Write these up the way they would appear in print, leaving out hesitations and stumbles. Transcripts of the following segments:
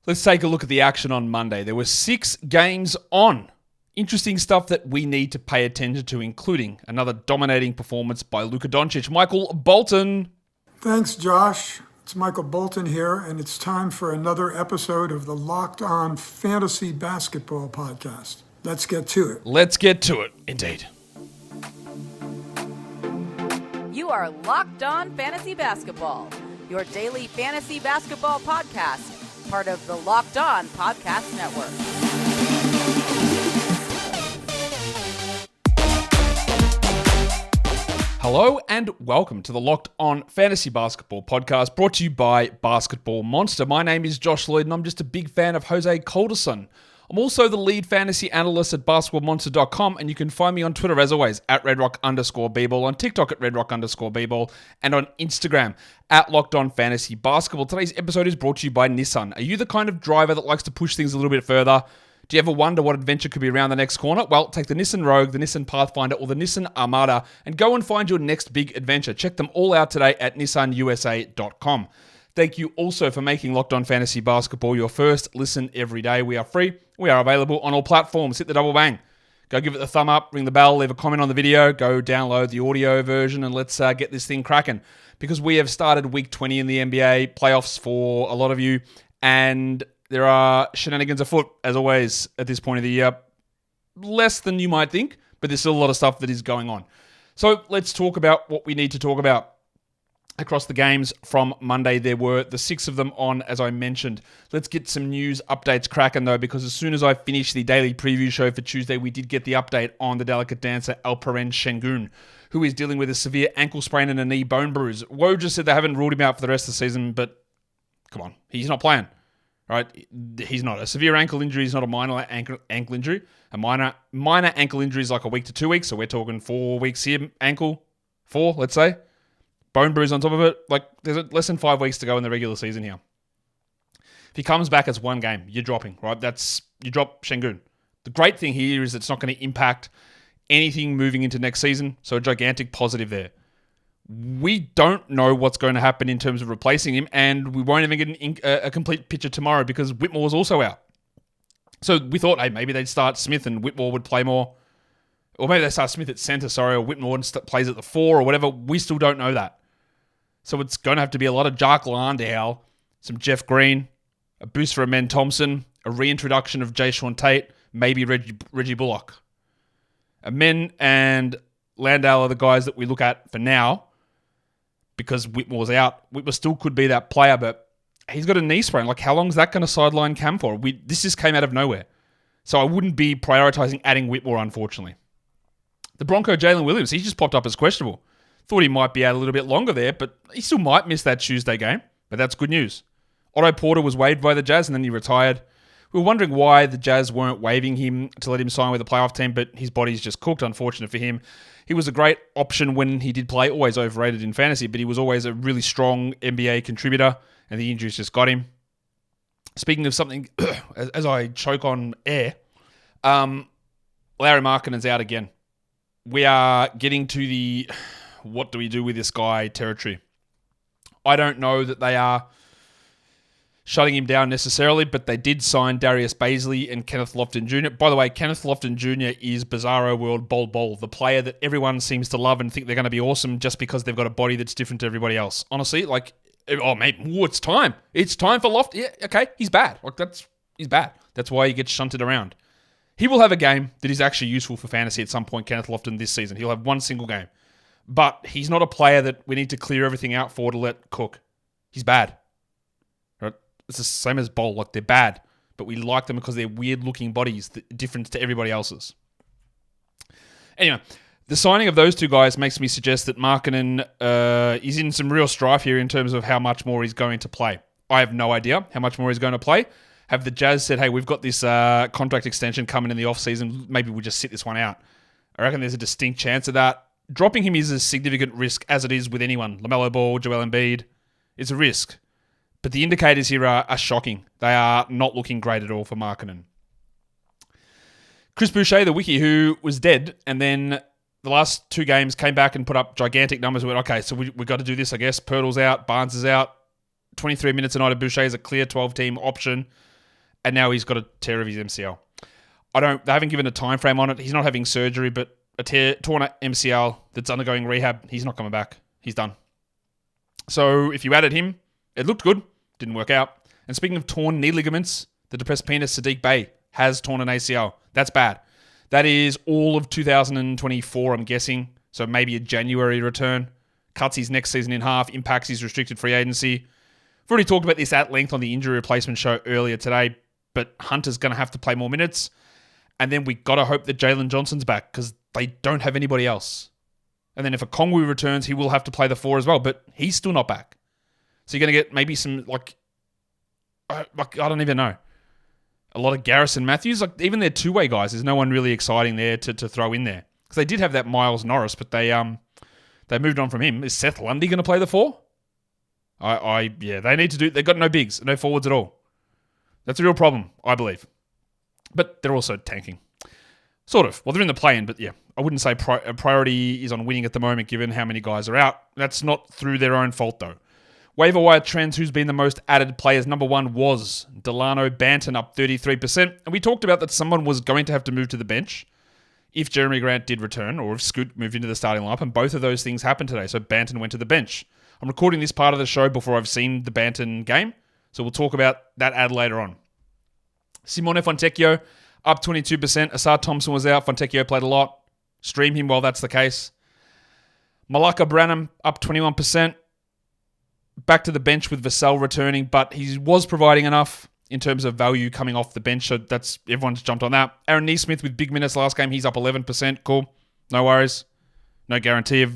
Let's take a look at the action on Monday. There were 6 games on. Interesting stuff that we need to pay attention to, including another dominating performance by Luka Doncic. Michael Bolton. Thanks, Josh. It's Michael Bolton here, and it's time for another episode of the Locked On Fantasy Basketball Podcast. Let's get to it. Let's get to it, indeed. You are Locked On Fantasy Basketball, your daily fantasy basketball podcast, part of the Locked On Podcast Network. Hello and welcome to the Locked On Fantasy Basketball Podcast, brought to you by Basketball Monster. My name is Josh Lloyd and I'm just a big fan of Jose Calderson. I'm also the lead fantasy analyst at basketballmonster.com, and you can find me on Twitter as always at redrock_bball, on TikTok at redrock_bball, and on Instagram at Locked On Fantasy Basketball. Today's episode is brought to you by Nissan. Are you the kind of driver that likes to push things a little bit further? Do you ever wonder what adventure could be around the next corner? Well, take the Nissan Rogue, the Nissan Pathfinder, or the Nissan Armada and go and find your next big adventure. Check them all out today at nissanusa.com. Thank you also for making Locked On Fantasy Basketball your first listen every day. We are free. We are available on all platforms. Hit the double bang. Go give it the thumb up, ring the bell, leave a comment on the video, go download the audio version, and let's get this thing cracking. Because we have started week 20 in the NBA playoffs for a lot of you, and there are shenanigans afoot, as always, at this point of the year. Less than you might think, but there's still a lot of stuff that is going on. So let's talk about what we need to talk about. Across the games from Monday, there were the 6 of them on, as I mentioned. Let's get some news updates cracking, though, because as soon as I finished the daily preview show for Tuesday, we did get the update on the delicate dancer Alperen Şengün, who is dealing with a severe ankle sprain and a knee bone bruise. Woj just said they haven't ruled him out for the rest of the season, but come on, he's not playing, right? He's not. A severe ankle injury is not a minor ankle injury. A minor ankle injury is like a week to 2 weeks, so we're talking 4 weeks here, ankle, 4, let's say. Bone bruise on top of it. Like, there's less than 5 weeks to go in the regular season here. If he comes back as one game, you're dropping, right? You drop Şengün. The great thing here is it's not going to impact anything moving into next season, so a gigantic positive there. We don't know what's going to happen in terms of replacing him, and we won't even get a complete picture tomorrow because Whitmore's also out. So we thought, hey, maybe they'd start Smith and Whitmore would play more. Or maybe they start Smith at center, or Whitmore plays at the 4 or whatever. We still don't know that. So it's going to have to be a lot of Jacques Landale, some Jeff Green, a boost for Amen Thompson, a reintroduction of Jayshawn Tate, maybe Reggie Bullock. Amen and Landale are the guys that we look at for now because Whitmore's out. Whitmore still could be that player, but he's got a knee sprain. Like, how long is that going to sideline Cam for? This just came out of nowhere. So I wouldn't be prioritizing adding Whitmore, unfortunately. The Bronco Jalen Williams, he just popped up as questionable. Thought he might be out a little bit longer there, but he still might miss that Tuesday game. But that's good news. Otto Porter was waived by the Jazz and then he retired. We were wondering why the Jazz weren't waiving him to let him sign with the playoff team, but his body's just cooked, unfortunate for him. He was a great option when he did play, always overrated in fantasy, but he was always a really strong NBA contributor, and the injuries just got him. Speaking of something, as I choke on air, Larry Markkanen's out again. We are getting to the what do we do with this guy territory. I don't know that they are shutting him down necessarily, but they did sign Darius Bazley and Kenneth Lofton Jr. By the way, Kenneth Lofton Jr. is Bizarro World Bol, the player that everyone seems to love and think they're going to be awesome just because they've got a body that's different to everybody else. Honestly, like, oh, mate, it's time. It's time for Lofton. Yeah, okay, he's bad. He's bad. That's why he gets shunted around. He will have a game that is actually useful for fantasy at some point, Kenneth Lofton, this season. He'll have one single game. But he's not a player that we need to clear everything out for to let cook. He's bad. Right? It's the same as Bol. Like, they're bad. But we like them because they're weird-looking bodies, different to everybody else's. Anyway, the signing of those two guys makes me suggest that Markkanen is in some real strife here in terms of how much more he's going to play. I have no idea how much more he's going to play. Have the Jazz said, hey, we've got this contract extension coming in the offseason, maybe we'll just sit this one out. I reckon there's a distinct chance of that. Dropping him is a significant risk, as it is with anyone. LaMelo Ball, Joel Embiid, it's a risk. But the indicators here are shocking. They are not looking great at all for Markkanen. Chris Boucher, the wiki, who was dead, and then the last 2 games came back and put up gigantic numbers. We went, okay, so we got to do this, I guess. Pirtle's out, Barnes is out. 23 minutes a night of Boucher is a clear 12-team option. and now he's got a tear of his MCL. They haven't given a time frame on it. He's not having surgery, but a torn MCL that's undergoing rehab, he's not coming back. He's done. So if you added him, it looked good. Didn't work out. And speaking of torn knee ligaments, the depressed penis Sadiq Bey has torn an ACL. That's bad. That is all of 2024, I'm guessing. So maybe a January return. Cuts his next season in half, impacts his restricted free agency. We've already talked about this at length on the injury replacement show earlier today, but Hunter's going to have to play more minutes. And then we got to hope that Jalen Johnson's back because they don't have anybody else. And then if Okongwu returns, he will have to play the 4 as well, but he's still not back. So you're going to get maybe some, I don't even know. A lot of Garrison Matthews. Even their two-way guys, there's no one really exciting there to throw in there. Because they did have that Miles Norris, but they moved on from him. Is Seth Lundy going to play the 4? They need to do... They've got no bigs, no forwards at all. That's a real problem, I believe. But they're also tanking. Sort of. Well, they're in the play-in, but yeah. I wouldn't say priority is on winning at the moment, given how many guys are out. That's not through their own fault, though. Waiver wire trends, who's been the most added players? Number 1 was Delano Banton, up 33%. And we talked about that someone was going to have to move to the bench if Jeremy Grant did return, or if Scoot moved into the starting lineup, and both of those things happened today. So Banton went to the bench. I'm recording this part of the show before I've seen the Banton game, so we'll talk about that ad later on. Simone Fontecchio, up 22%. Asar Thompson was out. Fontecchio played a lot. Stream him while that's the case. Malaka Branham, up 21%. Back to the bench with Vassell returning, but he was providing enough in terms of value coming off the bench, so everyone's jumped on that. Aaron Neesmith with big minutes last game, he's up 11%. Cool. No worries. No guarantee of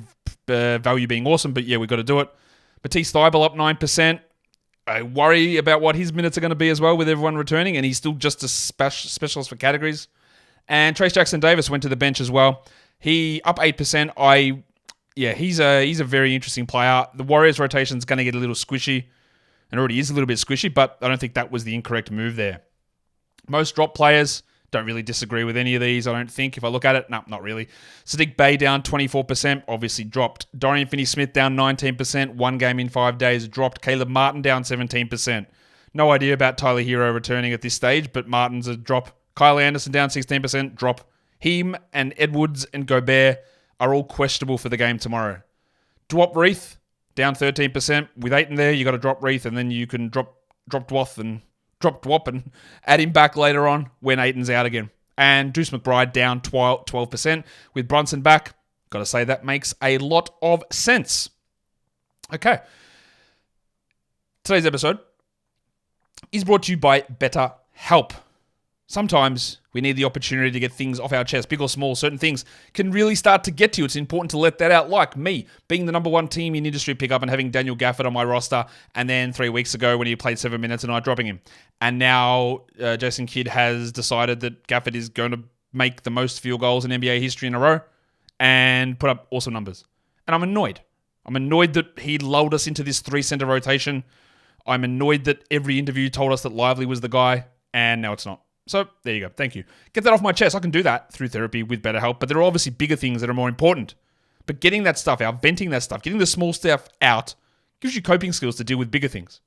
value being awesome, but yeah, we've got to do it. Matisse Thybulle up 9%. I worry about what his minutes are going to be as well with everyone returning, and he's still just a specialist for categories. And Trace Jackson-Davis went to the bench as well. He up 8%. He's a very interesting player. The Warriors rotation is going to get a little squishy, and already is a little bit squishy, but I don't think that was the incorrect move there. Most drop players, don't really disagree with any of these, I don't think. If I look at it, no, not really. Sadiq Bey down 24%, obviously dropped. Dorian Finney-Smith down 19%, 1 game in 5 days, dropped. Caleb Martin down 17%. No idea about Tyler Hero returning at this stage, but Martin's a drop. Kyle Anderson down 16%, drop. Heem and Edwards and Gobert are all questionable for the game tomorrow. Dwop Reith, down 13%. With Ayton there, you got to drop Reith, and then you can drop Dwop and add him back later on when Ayton's out again. And Deuce McBride down 12%. With Brunson back, got to say that makes a lot of sense. Okay. Today's episode is brought to you by BetterHelp. Sometimes we need the opportunity to get things off our chest, big or small. Certain things can really start to get to you. It's important to let that out, like me being the number 1 team in industry pickup and having Daniel Gafford on my roster, and then 3 weeks ago when he played 7 minutes and I dropping him. And now Jason Kidd has decided that Gafford is going to make the most field goals in NBA history in a row and put up awesome numbers. And I'm annoyed. I'm annoyed that he lulled us into this 3-center rotation. I'm annoyed that every interview told us that Lively was the guy, and now it's not. So, there you go. Thank you. Get that off my chest. I can do that through therapy with BetterHelp, but there are obviously bigger things that are more important. But getting that stuff out, venting that stuff, getting the small stuff out, gives you coping skills to deal with bigger things.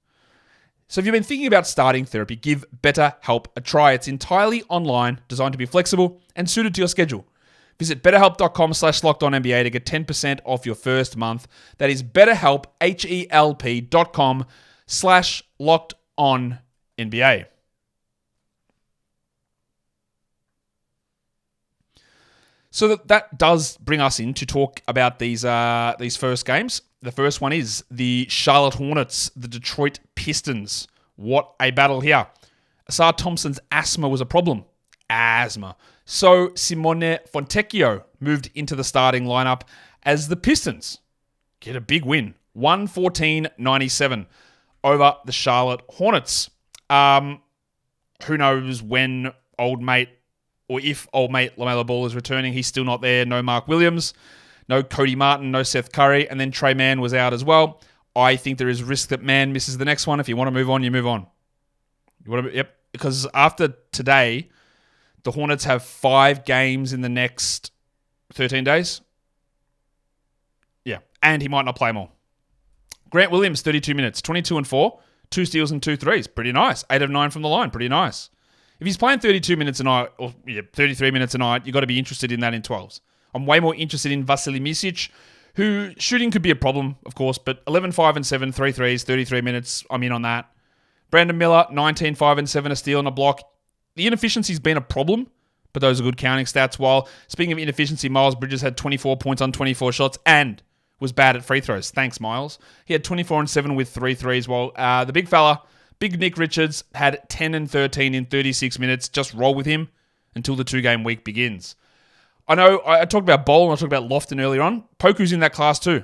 So if you've been thinking about starting therapy, give BetterHelp a try. It's entirely online, designed to be flexible and suited to your schedule. Visit betterhelp.com/lockedonnba to get 10% off your first month. That is BetterHelp, HELP.com/lockedonnba. So that does bring us in to talk about these first games. The first one is the Charlotte Hornets, the Detroit Pistons. What a battle here. Asar Thompson's asthma was a problem. So Simone Fontecchio moved into the starting lineup as the Pistons get a big win. 114-97 over the Charlotte Hornets. Who knows when old mate, or if old mate LaMelo Ball is returning. He's still not there. No Mark Williams, no Cody Martin, no Seth Curry, and then Trey Mann was out as well. I think there is risk that Mann misses the next one. If you want to move on, you move on. Because after today, the Hornets have 5 games in the next 13 days. Yeah, and he might not play more. Grant Williams, 32 minutes, 22 and 4, 2 steals and 2 threes. Pretty nice. 8 of 9 from the line. Pretty nice. If he's playing 32 minutes a night, or 33 minutes a night, you've got to be interested in that in 12s. I'm way more interested in Vasilij Micic, who shooting could be a problem, of course, but 11, 5, and 7, 3 threes, 33 minutes, I'm in on that. Brandon Miller, 19, 5, and 7, a steal and a block. The inefficiency's been a problem, but those are good counting stats. While, speaking of inefficiency, Miles Bridges had 24 points on 24 shots and was bad at free throws. Thanks, Miles. He had 24 and 7 with 3 threes, while the big fella, Big Nick Richards, had 10 and 13 in 36 minutes. Just roll with him until the 2-game week begins. I know I talked about Bol and I talked about Lofton earlier on. Poku's in that class too.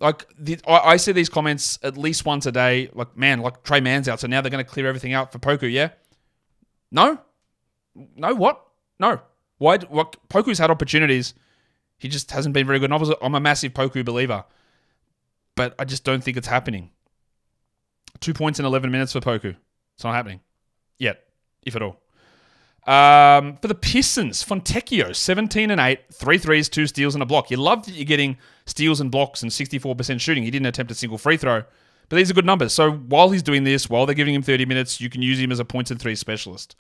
I see these comments at least once a day. Like Trey Mann's out, so now they're going to clear everything out for Poku, yeah? No? No, what? No. Why? Poku's had opportunities. He just hasn't been very good. And I'm a massive Poku believer. But I just don't think it's happening. 2 points in 11 minutes for Poku. It's not happening. Yet, if at all. For the Pistons, Fontecchio, 17 and 8, 3 threes, 2 steals and a block. You love that you're getting steals and blocks and 64% shooting. He didn't attempt a single free throw. But these are good numbers. So while he's doing this, while they're giving him 30 minutes, you can use him as a points and 3 specialist.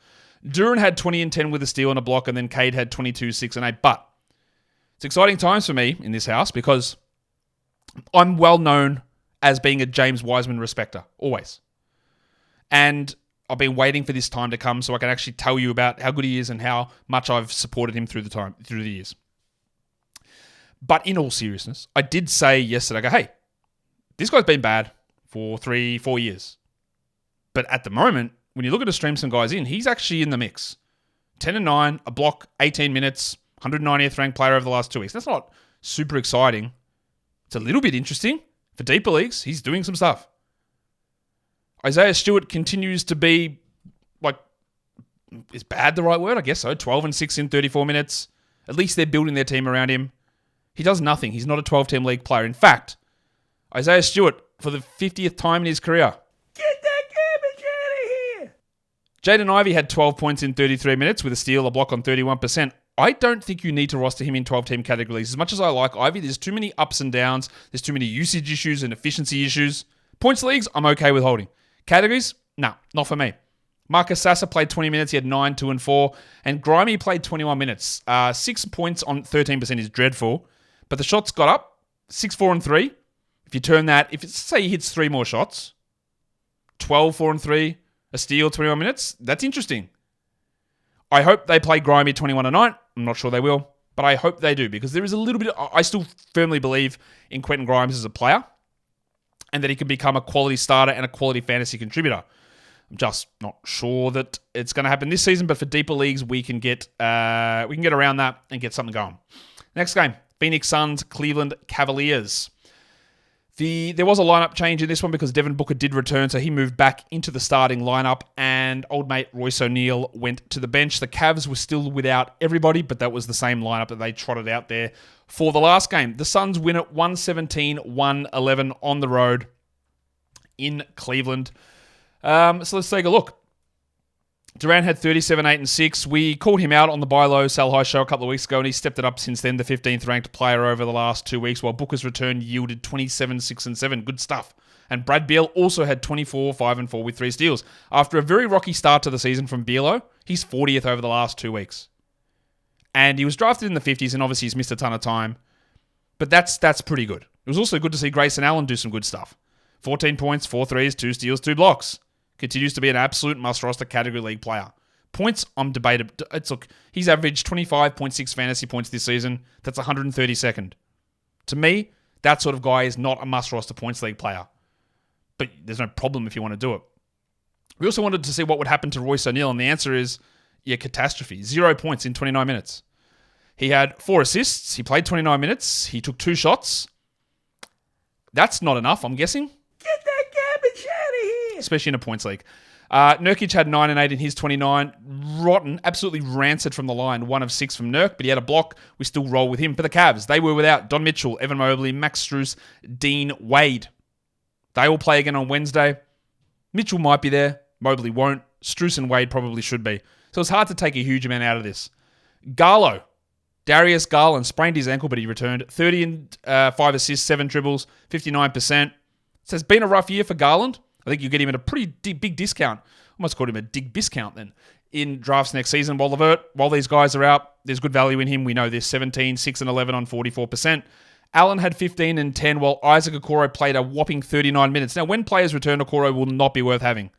Duran had 20 and 10 with a steal and a block, and then Cade had 22, 6 and 8. But it's exciting times for me in this house because I'm well known as being a James Wiseman respecter, always. And I've been waiting for this time to come so I can actually tell you about how good he is and how much I've supported him through the years. But in all seriousness, I did say yesterday, hey, this guy's been bad for 3-4 years. But at the moment, when you look at to stream some guys in, he's actually in the mix. 10 and 9, a block, 18 minutes, 190th ranked player over the last 2 weeks. That's not super exciting. It's a little bit interesting. For deeper leagues, he's doing some stuff. Isaiah Stewart continues to be, is bad the right word? I guess so. 12 and 6 in 34 minutes. At least they're building their team around him. He does nothing. He's not a 12-team league player. In fact, Isaiah Stewart, for the 50th time in his career, get that garbage out of here! Jaden Ivey had 12 points in 33 minutes with a steal, a block on 31%. I don't think you need to roster him in 12-team categories. As much as I like Ivy, there's too many ups and downs. There's too many usage issues and efficiency issues. Points leagues, I'm okay with holding. Categories? No, not for me. Marcus Sasser played 20 minutes. He had 9, 2, and 4. And Grimy played 21 minutes. 6 points on 13% is dreadful. But the shots got up. 6, 4, and 3. If you turn that, say he hits 3 more shots. 12, 4, and 3. A steal, 21 minutes. That's interesting. I hope they play Grimy 21 a night. I'm not sure they will. But I hope they do. Because there is a little bit... I still firmly believe in Quentin Grimes as a player. And that he can become a quality starter and a quality fantasy contributor. I'm just not sure that it's going to happen this season, but for deeper leagues, we can get around that and get something going. Next game, Phoenix Suns, Cleveland Cavaliers. There was a lineup change in this one because Devin Booker did return, so he moved back into the starting lineup, and old mate Royce O'Neal went to the bench. The Cavs were still without everybody, but that was the same lineup that they trotted out there for the last game. The Suns win at 117-111 on the road in Cleveland. So let's take a look. Durant had 37, 8, and 6. We called him out on the Buy Low, Sell High show a couple of weeks ago, and he stepped it up since then, the 15th ranked player over the last 2 weeks, while Booker's return yielded 27, 6, and 7. Good stuff. And Brad Beal also had 24, 5, and 4 with 3 steals. After a very rocky start to the season from Bealo, he's 40th over the last 2 weeks. And he was drafted in the 50s, and obviously he's missed a ton of time. But that's pretty good. It was also good to see Grayson Allen do some good stuff. 14 points, 4 threes, 2 steals, 2 blocks. Continues to be an absolute must-roster category league player. Points, I'm debated. He's averaged 25.6 fantasy points this season. That's 132nd. To me, that sort of guy is not a must-roster points league player. But there's no problem if you want to do it. We also wanted to see what would happen to Royce O'Neal, and the answer is, catastrophe. 0 points in 29 minutes. He had 4 assists. He played 29 minutes. He took 2 shots. That's not enough, I'm guessing. Get that garbage out of here! Especially in a points league. Nurkic had 9 and 8 in his 29. Rotten, absolutely rancid from the line. 1 of 6 from Nurk, but he had a block. We still roll with him. For the Cavs, they were without Don Mitchell, Evan Mobley, Max Strus, Dean Wade. They all play again on Wednesday. Mitchell might be there. Mobley won't. Strus and Wade probably should be. So it's hard to take a huge amount out of this. Garland, Darius Garland sprained his ankle, but he returned. 30 and 5 assists, 7 dribbles, 59%. So it's been a rough year for Garland. I think you get him at a pretty big discount. Almost called him a dig discount then. in drafts next season. While these guys are out, there's good value in him. We know this: 17, 6 and 11 on 44%. Allen had 15 and 10, while Isaac Okoro played a whopping 39 minutes. Now, when players return, Okoro will not be worth having.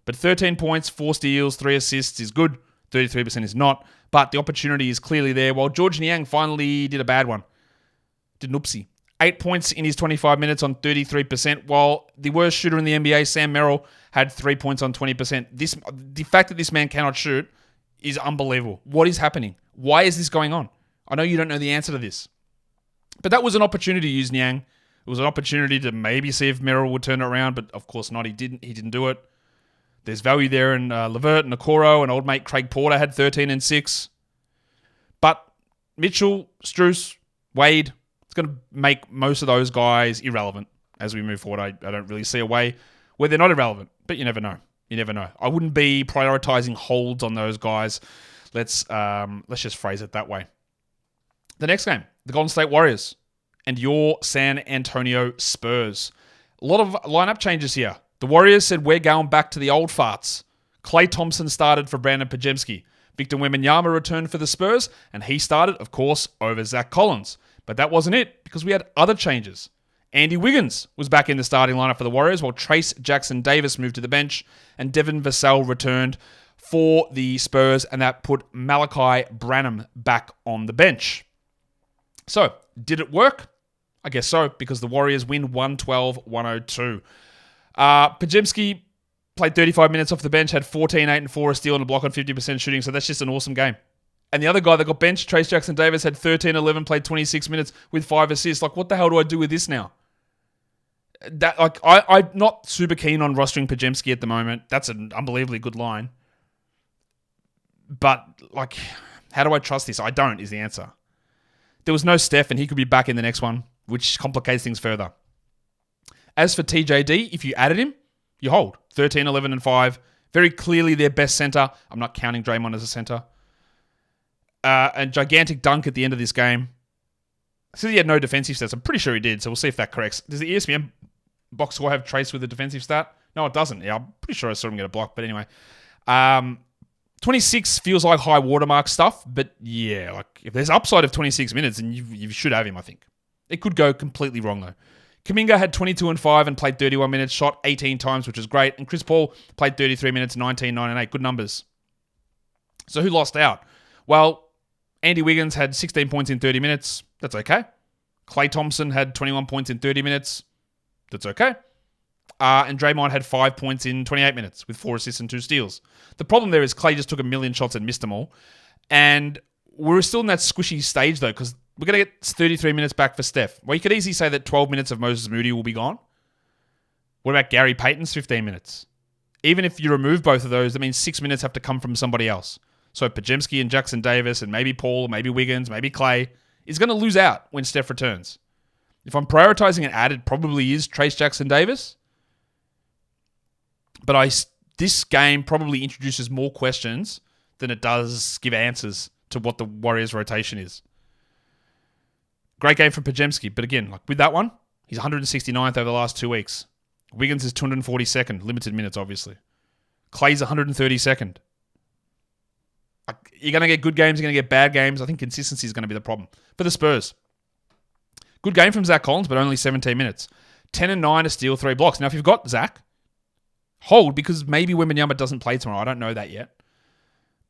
But 13 points, 4 steals, 3 assists is good. 33% is not. But the opportunity is clearly there, while George Niang finally did a bad one. Did an oopsie. 8 points in his 25 minutes on 33%, while the worst shooter in the NBA, Sam Merrill, had 3 points on 20%. The fact that this man cannot shoot is unbelievable. What is happening? Why is this going on? I know you don't know the answer to this. But that was an opportunity to use Niang. It was an opportunity to maybe see if Merrill would turn it around, but of course not. He didn't do it. There's value there in Levert and Okoro, and old mate Craig Porter had 13 and 6. But Mitchell, Strus, Wade, it's going to make most of those guys irrelevant as we move forward. I don't really see a way where they're not irrelevant, but you never know. You never know. I wouldn't be prioritizing holds on those guys. Let's just phrase it that way. The next game, the Golden State Warriors and your San Antonio Spurs. A lot of lineup changes here. The Warriors said, we're going back to the old farts. Klay Thompson started for Brandon Podziemski. Victor Wembanyama returned for the Spurs, and he started, of course, over Zach Collins. But that wasn't it, because we had other changes. Andy Wiggins was back in the starting lineup for the Warriors, while Trace Jackson-Davis moved to the bench, and Devin Vassell returned for the Spurs, and that put Malachi Branham back on the bench. So, did it work? I guess so, because the Warriors win 112-102. Podziemski played 35 minutes off the bench, had 14, 8, and 4, a steal and a block on 50% shooting, so that's just an awesome game. And the other guy that got benched, Trace Jackson-Davis, had 13, 11, played 26 minutes with 5 assists. Like, what the hell do I do with this now? I'm not super keen on rostering Podziemski at the moment. That's an unbelievably good line. But, how do I trust this? I don't, is the answer. There was no Steph, and he could be back in the next one, which complicates things further. As for TJD, if you added him, you hold. 13, 11, and 5. Very clearly their best center. I'm not counting Draymond as a center. A gigantic dunk at the end of this game. So he had no defensive stats. I'm pretty sure he did, so we'll see if that corrects. Does the ESPN box score have Trace with a defensive stat? No, it doesn't. Yeah, I'm pretty sure I saw him get a block, but anyway. 26 feels like high watermark stuff, but yeah, if there's upside of 26 minutes, then you should have him, I think. It could go completely wrong, though. Kuminga had 22 and 5 and played 31 minutes, shot 18 times, which is great. And Chris Paul played 33 minutes, 19, 9, and 8. Good numbers. So who lost out? Well, Andy Wiggins had 16 points in 30 minutes. That's okay. Klay Thompson had 21 points in 30 minutes. That's okay. And Draymond had 5 points in 28 minutes with 4 assists and 2 steals. The problem there is Klay just took a million shots and missed them all. And we're still in that squishy stage, though, because we're going to get 33 minutes back for Steph. Well, you could easily say that 12 minutes of Moses Moody will be gone. What about Gary Payton's 15 minutes? Even if you remove both of those, that means 6 minutes have to come from somebody else. So Podziemski and Jackson-Davis and maybe Paul, maybe Wiggins, maybe Klay is going to lose out when Steph returns. If I'm prioritizing an ad, it probably is Trace Jackson-Davis. But this game probably introduces more questions than it does give answers to what the Warriors' rotation is. Great game from Podziemski, but again, with that one, he's 169th over the last 2 weeks. Wiggins is 242nd, limited minutes, obviously. Klay's 132nd. You're going to get good games, you're going to get bad games. I think consistency is going to be the problem. For the Spurs, good game from Zach Collins, but only 17 minutes. 10 and 9, a steal, 3 blocks. Now, if you've got Zach, hold, because maybe Wembanyama doesn't play tomorrow. I don't know that yet.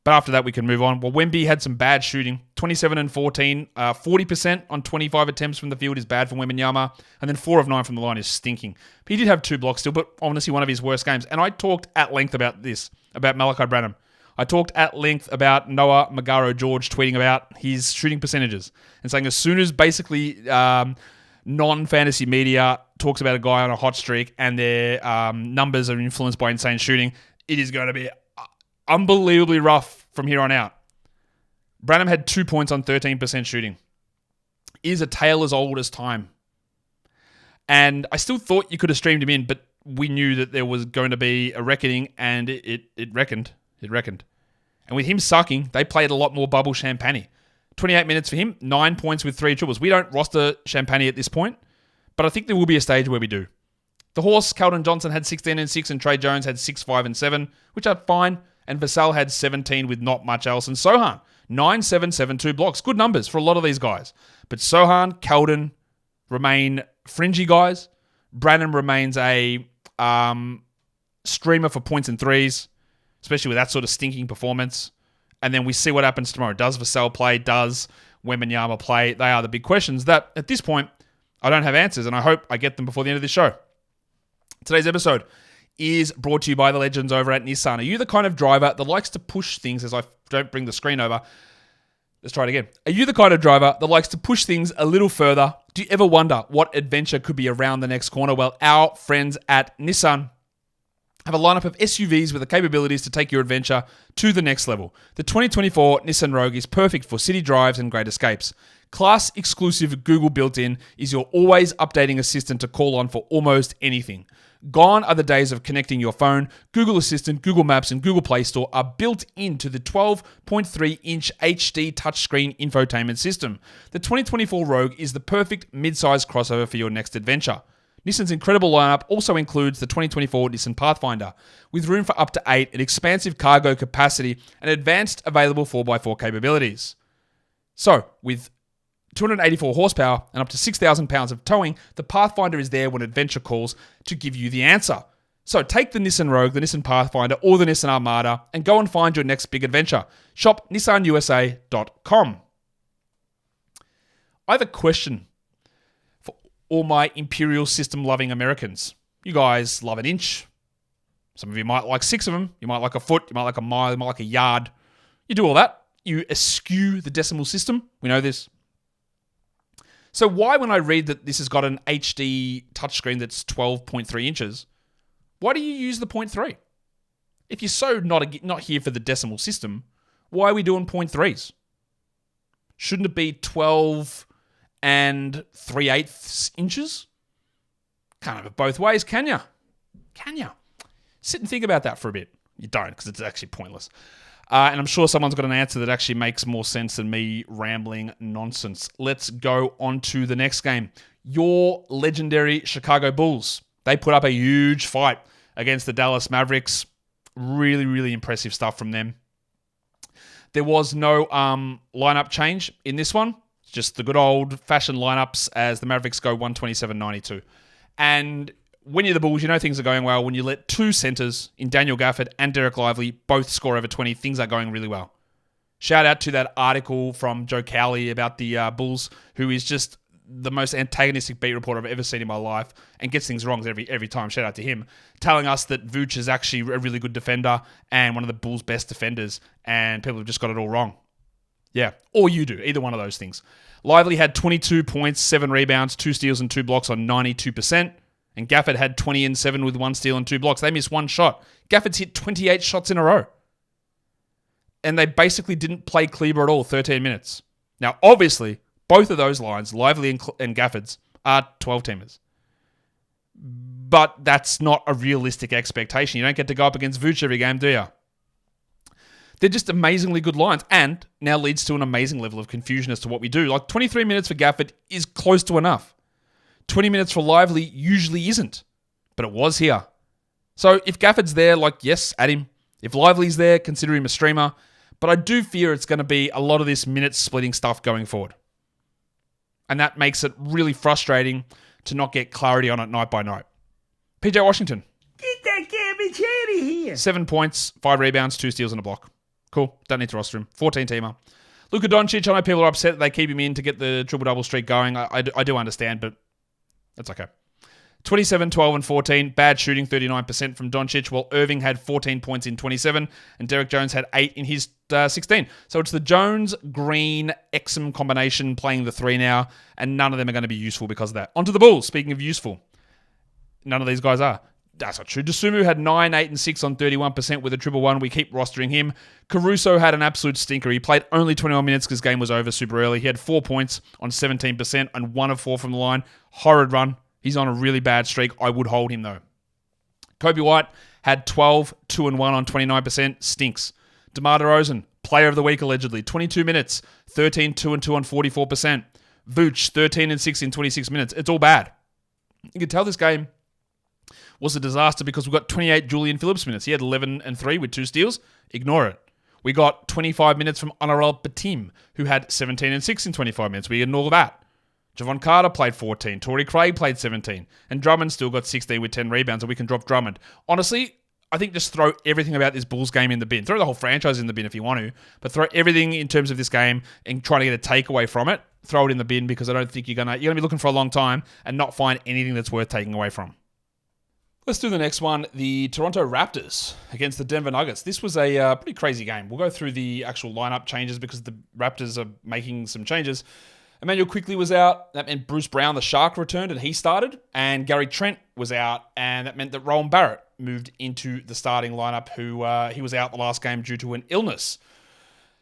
But after that, we can move on. Well, Wemby had some bad shooting. 27 and 14. 40% on 25 attempts from the field is bad for Wembanyama. And then 4 of 9 from the line is stinking. He did have 2 blocks still, but honestly, one of his worst games. And I talked at length about this, about Malachi Branham. I talked at length about Noah Magaro-George tweeting about his shooting percentages and saying as soon as basically non-fantasy media talks about a guy on a hot streak and their numbers are influenced by insane shooting, it is going to be unbelievably rough from here on out. Branham had 2 points on 13% shooting. Is a tale as old as time. And I still thought you could have streamed him in, but we knew that there was going to be a reckoning, and it reckoned. It reckoned. And with him sucking, they played a lot more bubble Champagne. 28 minutes for him, 9 points with 3 triples. We don't roster Champagne at this point, but I think there will be a stage where we do. The horse, Keldon Johnson, had 16 and 6, and Trey Jones had 6, 5, and 7, which are fine. And Vassell had 17 with not much else. And Sohan, 9, 7, 7, 2 blocks. Good numbers for a lot of these guys. But Sohan, Keldon remain fringy guys. Branham remains a streamer for points and threes, especially with that sort of stinking performance. And then we see what happens tomorrow. Does Vassell play? Does Wembanyama play? They are the big questions that, at this point, I don't have answers, and I hope I get them before the end of this show. Today's episode is brought to you by the legends over at Nissan. Are you the kind of driver that likes to push things, as I don't bring the screen over? Let's try it again. Are you the kind of driver that likes to push things a little further? Do you ever wonder what adventure could be around the next corner? Well, our friends at Nissan have a lineup of SUVs with the capabilities to take your adventure to the next level. The 2024 Nissan Rogue is perfect for city drives and great escapes. Class-exclusive Google built-in is your always updating assistant to call on for almost anything. Gone are the days of connecting your phone. Google Assistant, Google Maps, and Google Play Store are built into the 12.3-inch HD touchscreen infotainment system. The 2024 Rogue is the perfect mid-size crossover for your next adventure. Nissan's incredible lineup also includes the 2024 Nissan Pathfinder, with room for up to 8, an expansive cargo capacity, and advanced available 4x4 capabilities. So, with 284 horsepower and up to 6,000 pounds of towing, the Pathfinder is there when adventure calls to give you the answer. So take the Nissan Rogue, the Nissan Pathfinder, or the Nissan Armada and go and find your next big adventure. Shop nissanusa.com. I have a question for all my imperial system loving Americans. You guys love an inch. Some of you might like 6 of them. You might like a foot. You might like a mile. You might like a yard. You do all that. You eschew the decimal system. We know this. So why, when I read that this has got an HD touchscreen that's 12.3 inches, why do you use the 0.3? If you're so not here for the decimal system, why are we doing 0.3s? Shouldn't it be 12 and 3/8 inches? Can't have it both ways, can you? Can you? Sit and think about that for a bit. You don't, because it's actually pointless. And I'm sure someone's got an answer that actually makes more sense than me rambling nonsense. Let's go on to the next game. Your legendary Chicago Bulls. They put up a huge fight against the Dallas Mavericks. Really, really impressive stuff from them. There was no lineup change in this one. It's just the good old-fashioned lineups as the Mavericks go 127-92. And when you're the Bulls, you know things are going well. When you let 2 centers in Daniel Gafford and Derek Lively both score over 20, things are going really well. Shout out to that article from Joe Cowley about the Bulls, who is just the most antagonistic beat reporter I've ever seen in my life and gets things wrong every time. Shout out to him. Telling us that Vooch is actually a really good defender and one of the Bulls' best defenders, and people have just got it all wrong. Yeah, or you do. Either one of those things. Lively had 22 points, 7 rebounds, 2 steals, and 2 blocks on 92%. And Gafford had 20 and 7 with 1 steal and 2 blocks. They missed 1 shot. Gafford's hit 28 shots in a row. And they basically didn't play Kleber at all, 13 minutes. Now, obviously, both of those lines, Lively and Gafford's, are 12-teamers. But that's not a realistic expectation. You don't get to go up against Vooch every game, do you? They're just amazingly good lines, and now leads to an amazing level of confusion as to what we do. Like, 23 minutes for Gafford is close to enough. 20 minutes for Lively usually isn't, but it was here. So if Gafford's there, yes, add him. If Lively's there, consider him a streamer. But I do fear it's going to be a lot of this minute-splitting stuff going forward. And that makes it really frustrating to not get clarity on it night by night. PJ Washington. Get that garbage out of here. 7 points, 5 rebounds, 2 steals and a block. Cool. Don't need to roster him. 14-teamer. Luka Doncic, I know people are upset that they keep him in to get the triple-double streak going. I do understand, but that's okay. 27, 12, and 14. Bad shooting, 39% from Doncic, while Irving had 14 points in 27, and Derek Jones had 8 in his 16. So it's the Jones-Green-Exum combination playing the 3 now, and none of them are going to be useful because of that. On to the Bulls. Speaking of useful, none of these guys are. That's not true. Dosunmu had 9, 8, and 6 on 31% with a 1-1. We keep rostering him. Caruso had an absolute stinker. He played only 21 minutes because game was over super early. He had 4 points on 17% and 1 of 4 from the line. Horrid run. He's on a really bad streak. I would hold him, though. Kobe White had 12, 2 and 1 on 29%. Stinks. DeMar DeRozan, player of the week allegedly. 22 minutes, 13, 2 and 2 on 44%. Vooch, 13 and 6 in 26 minutes. It's all bad. You can tell this game was a disaster because we got 28 Julian Phillips minutes. He had 11 and 3 with 2 steals. Ignore it. We got 25 minutes from Honorable Batim, who had 17 and 6 in 25 minutes. We ignore that. Javon Carter played 14. Torrey Craig played 17. And Drummond still got 16 with 10 rebounds, and we can drop Drummond. Honestly, I think just throw everything about this Bulls game in the bin. Throw the whole franchise in the bin if you want to, but throw everything in terms of this game and trying to get a takeaway from it. Throw it in the bin because I don't think you're gonna be looking for a long time and not find anything that's worth taking away from. Let's do the next one, the Toronto Raptors against the Denver Nuggets. This was a pretty crazy game. We'll go through the actual lineup changes because the Raptors are making some changes. Emmanuel Quickley was out. That meant Bruce Brown, the Shark, returned and he started. And Gary Trent was out, and that meant that Rowan Barrett moved into the starting lineup, who he was out the last game due to an illness.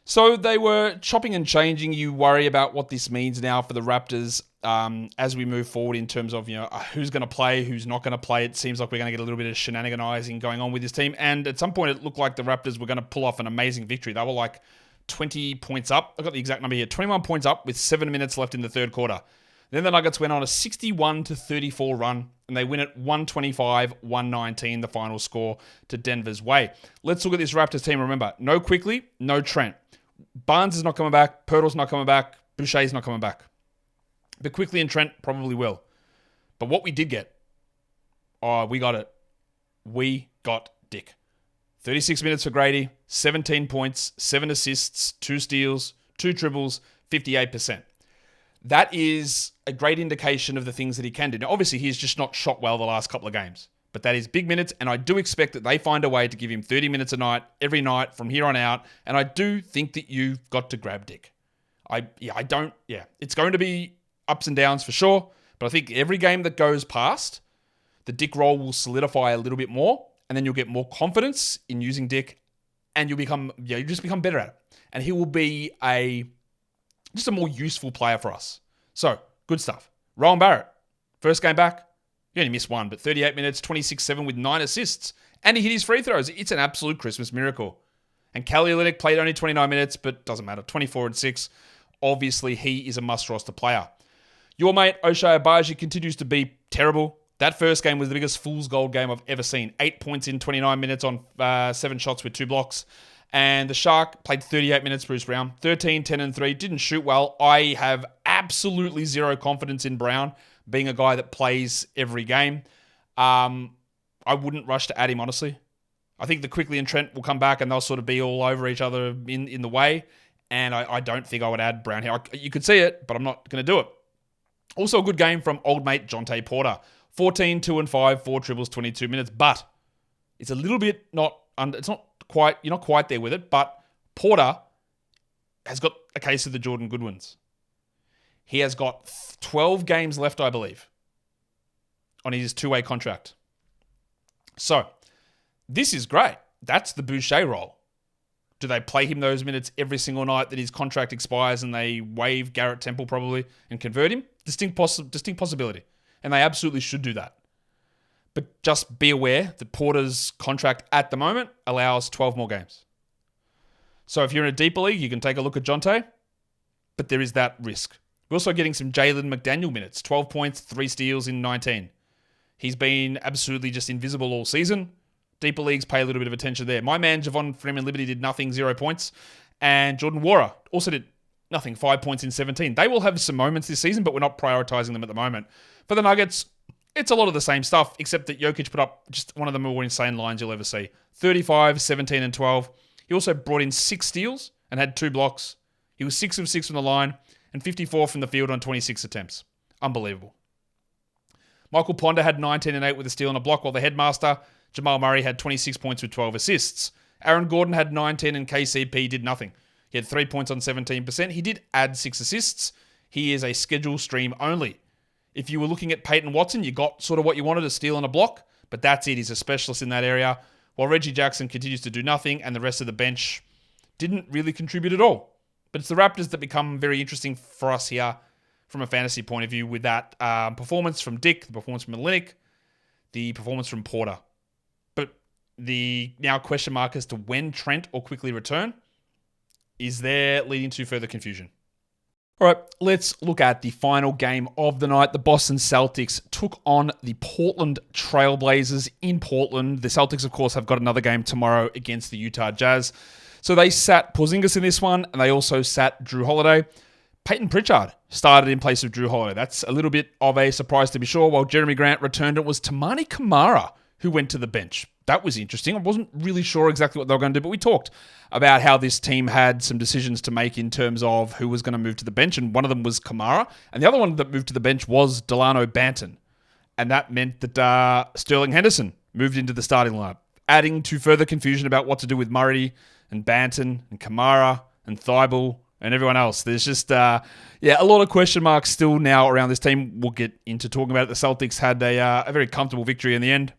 So they were chopping and changing. You worry about what this means now for the Raptors as we move forward in terms of who's going to play, who's not going to play. It seems like we're going to get a little bit of shenaniganizing going on with this team. And at some point, it looked like the Raptors were going to pull off an amazing victory. They were like 20 points up. I've got the exact number here. 21 points up with 7 minutes left in the third quarter. Then the Nuggets went on a 61-34 run, and they win it 125-119, the final score to Denver's way. Let's look at this Raptors team. Remember, no Quickley, no Trent. Barnes is not coming back. Pirtle's not coming back. Boucher's not coming back. But Quickley and Trent probably will. But what we did get, we got it. We got Dick. 36 minutes for Gradey, 17 points, 7 assists, 2 steals, 2 dribbles, 58%. That is a great indication of the things that he can do. Now, obviously, he's just not shot well the last couple of games. But that is big minutes, and I do expect that they find a way to give him 30 minutes a night, every night from here on out. And I do think that you've got to grab Dick. It's going to be ups and downs for sure. But I think every game that goes past, the Dick role will solidify a little bit more. And then you'll get more confidence in using Dick, and you just become better at it. And he will be just a more useful player for us. So, good stuff. Rowan Barrett, first game back. He only missed one, but 38 minutes, 26-7 with 9 assists. And he hit his free throws. It's an absolute Christmas miracle. And Kelly Olynyk played only 29 minutes, but doesn't matter. 24 and 6. Obviously, he is a must-roster player. Your mate, Ochai Agbaji, continues to be terrible. That first game was the biggest fool's gold game I've ever seen. 8 points in 29 minutes on 7 shots with 2 blocks. And the Shark played 38 minutes, Bruce Brown. 13, 10, and 3. Didn't shoot well. I have absolutely zero confidence in Brown being a guy that plays every game. I wouldn't rush to add him, honestly. I think the Quickley and Trent will come back and they'll sort of be all over each other in the way. And I don't think I would add Brown here. You could see it, but I'm not going to do it. Also a good game from old mate Jontay Porter. 14, 2 and 5, 4 triples, 22 minutes. But it's a little bit it's not quite, you're not quite there with it. But Porter has got a case of the Jordan Goodwins. He has got 12 games left, I believe, on his 2-way contract. So this is great. That's the Boucher role. Do they play him those minutes every single night that his contract expires and they waive Garrett Temple probably and convert him? Distinct possibility. And they absolutely should do that. But just be aware that Porter's contract at the moment allows 12 more games. So if you're in a deeper league, you can take a look at Jontay, but there is that risk. We're also getting some Jalen McDaniel minutes. 12 points, 3 steals in 19. He's been absolutely just invisible all season. Deeper leagues pay a little bit of attention there. My man, Javon Freeman-Liberty, did nothing, 0 points. And Jordan Nwora also did nothing, 5 points in 17. They will have some moments this season, but we're not prioritizing them at the moment. For the Nuggets, it's a lot of the same stuff, except that Jokic put up just one of the more insane lines you'll ever see. 35, 17, and 12. He also brought in 6 steals and had 2 blocks. He was 6 of 6 from the line and 54 from the field on 26 attempts. Unbelievable. Michael Ponder had 19 and 8 with a steal and a block, while the headmaster, Jamal Murray, had 26 points with 12 assists. Aaron Gordon had 19 and KCP did nothing. He had 3 points on 17%. He did add 6 assists. He is a schedule stream only. If you were looking at Peyton Watson, you got sort of what you wanted, a steal and a block, but that's it. He's a specialist in that area, while Reggie Jackson continues to do nothing and the rest of the bench didn't really contribute at all. But it's the Raptors that become very interesting for us here from a fantasy point of view with that performance from Dick, the performance from Olynyk, the performance from Porter. But the now question mark as to when Trent or Quickley return is there leading to further confusion. All right, let's look at the final game of the night. The Boston Celtics took on the Portland Trailblazers in Portland. The Celtics, of course, have got another game tomorrow against the Utah Jazz. So they sat Porzingis in this one, and they also sat Drew Holiday. Peyton Pritchard started in place of Drew Holiday. That's a little bit of a surprise to be sure. While Jeremy Grant returned, it was Toumani Camara who went to the bench. That was interesting. I wasn't really sure exactly what they were going to do, but we talked about how this team had some decisions to make in terms of who was going to move to the bench, and one of them was Camara, and the other one that moved to the bench was Delano Banton. And that meant that Sterling Henderson moved into the starting lineup, adding to further confusion about what to do with Murray and Banton and Camara and Thibault and everyone else. There's just, a lot of question marks still now around this team. We'll get into talking about it. The Celtics had a very comfortable victory in the end.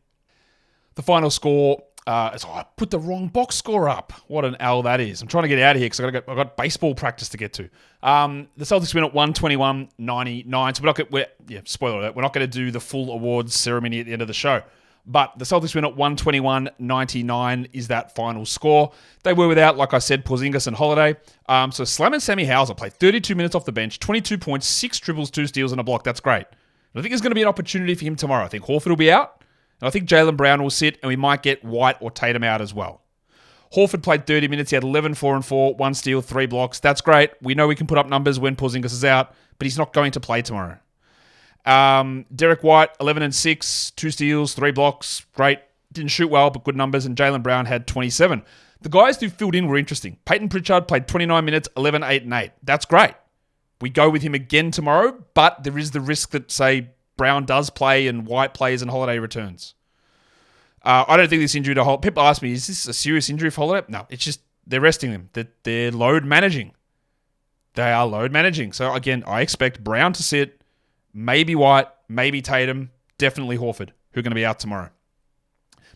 The final score, I put the wrong box score up. What an L that is. I'm trying to get out of here because I've got baseball practice to get to. The Celtics win at 121-99. So spoiler alert, we're not going to do the full awards ceremony at the end of the show. But the Celtics win at 121-99 is that final score. They were without, like I said, Porzingis and Holiday. So Slam and Sammy Hauser played 32 minutes off the bench, 22 points, 6 dribbles, 2 steals, and a block. That's great. And I think there's going to be an opportunity for him tomorrow. I think Horford will be out. And I think Jaylen Brown will sit, and we might get White or Tatum out as well. Horford played 30 minutes. He had 11, 4 and 4, 1 steal, 3 blocks. That's great. We know we can put up numbers when Porzingis is out, but he's not going to play tomorrow. Derek White, 11 and 6, 2 steals, 3 blocks. Great. Didn't shoot well, but good numbers. And Jaylen Brown had 27. The guys who filled in were interesting. Peyton Pritchard played 29 minutes, 11, 8 and 8. That's great. We go with him again tomorrow, but there is the risk that, say, Brown does play and White plays and Holiday returns. I don't think this injury to Holiday... People ask me, is this a serious injury for Holiday? No, it's just they're resting them. They're load managing. They are load managing. So, again, I expect Brown to sit, maybe White, maybe Tatum, definitely Horford, who are going to be out tomorrow.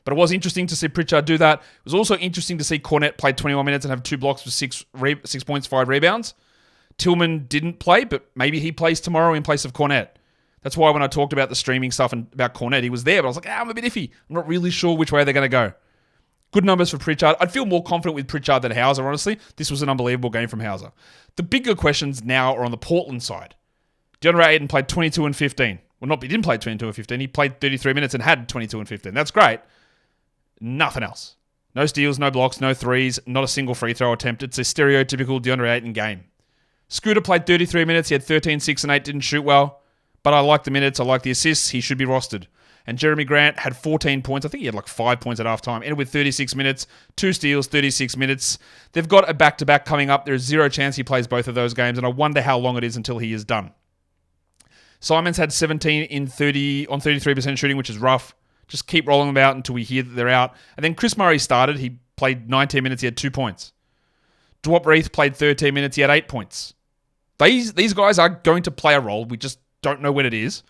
But it was interesting to see Pritchard do that. It was also interesting to see Cornette play 21 minutes and have 2 blocks for 6 points, 5 rebounds. Tillman didn't play, but maybe he plays tomorrow in place of Cornette. That's why when I talked about the streaming stuff and about Cornette, he was there, but I was like, I'm a bit iffy. I'm not really sure which way they're going to go. Good numbers for Pritchard. I'd feel more confident with Pritchard than Hauser, honestly. This was an unbelievable game from Hauser. The bigger questions now are on the Portland side. DeAndre Ayton played 22 and 15. Well, he didn't play 22 and 15. He played 33 minutes and had 22 and 15. That's great. Nothing else. No steals, no blocks, no threes, not a single free throw attempt. It's a stereotypical DeAndre Ayton game. Scooter played 33 minutes. He had 13, 6 and 8. Didn't shoot well. But I like the minutes. I like the assists. He should be rostered. And Jeremy Grant had 14 points. I think he had like 5 points at halftime. Ended with 36 minutes, 2 steals, 36 minutes. They've got a back-to-back coming up. There's zero chance he plays both of those games, and I wonder how long it is until he is done. Simons had 17 on 33% shooting, which is rough. Just keep rolling them out until we hear that they're out. And then Chris Murray started. He played 19 minutes. He had 2 points. Dwop Reith played 13 minutes. He had 8 points. These guys are going to play a role. We just don't know when it is.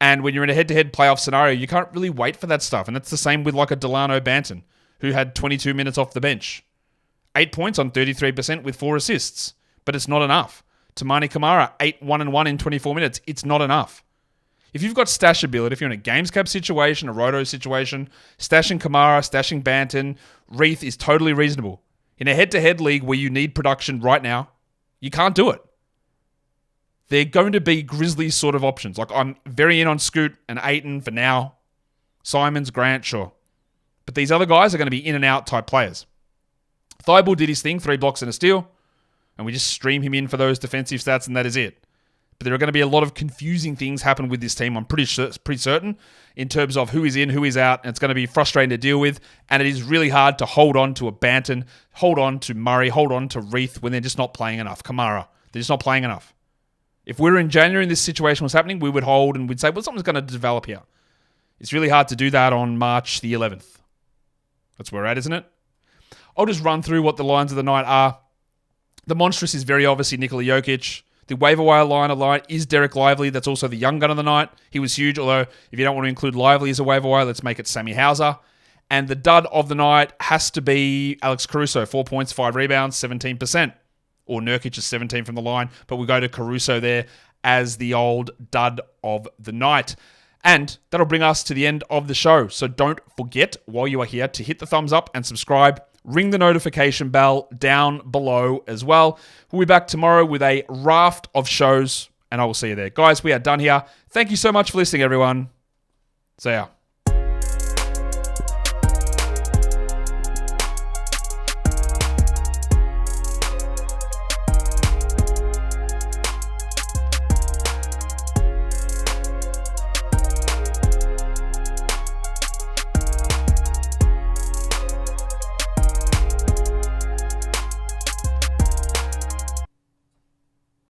And when you're in a head-to-head playoff scenario, you can't really wait for that stuff. And that's the same with like a Delano Banton, who had 22 minutes off the bench. 8 points on 33% with 4 assists. But it's not enough. Toumani Camara, 8, 1 and 1 in 24 minutes. It's not enough. If you've got stash ability, if you're in a games cap situation, a roto situation, stashing Camara, stashing Banton, Reith is totally reasonable. In a head-to-head league where you need production right now, you can't do it. They're going to be Grizzlies sort of options. Like, I'm very in on Scoot and Ayton for now. Simons, Grant, sure. But these other guys are going to be in and out type players. Thibault did his thing, 3 blocks and a steal. And we just stream him in for those defensive stats and that is it. But there are going to be a lot of confusing things happen with this team, I'm pretty certain, in terms of who is in, who is out. And it's going to be frustrating to deal with. And it is really hard to hold on to a Banton, hold on to Murray, hold on to Reith when they're just not playing enough. Camara, they're just not playing enough. If we were in January and this situation was happening, we would hold and we'd say, well, something's going to develop here. It's really hard to do that on March the 11th. That's where we're at, isn't it? I'll just run through what the lines of the night are. The monstrous is very obviously Nikola Jokic. The waiver wire line of the night is Derek Lively. That's also the young gun of the night. He was huge, although if you don't want to include Lively as a waiver wire, let's make it Sammy Hauser. And the dud of the night has to be Alex Caruso. 4 points, 5 rebounds, 17%. Or Nurkic is 17 from the line, but we'll go to Caruso there as the old dud of the night. And that'll bring us to the end of the show. So don't forget, while you are here, to hit the thumbs up and subscribe ring the notification bell down below as well. We'll be back tomorrow with a raft of shows, and I will see you there. Guys, we are done here. Thank you so much for listening, everyone. See ya.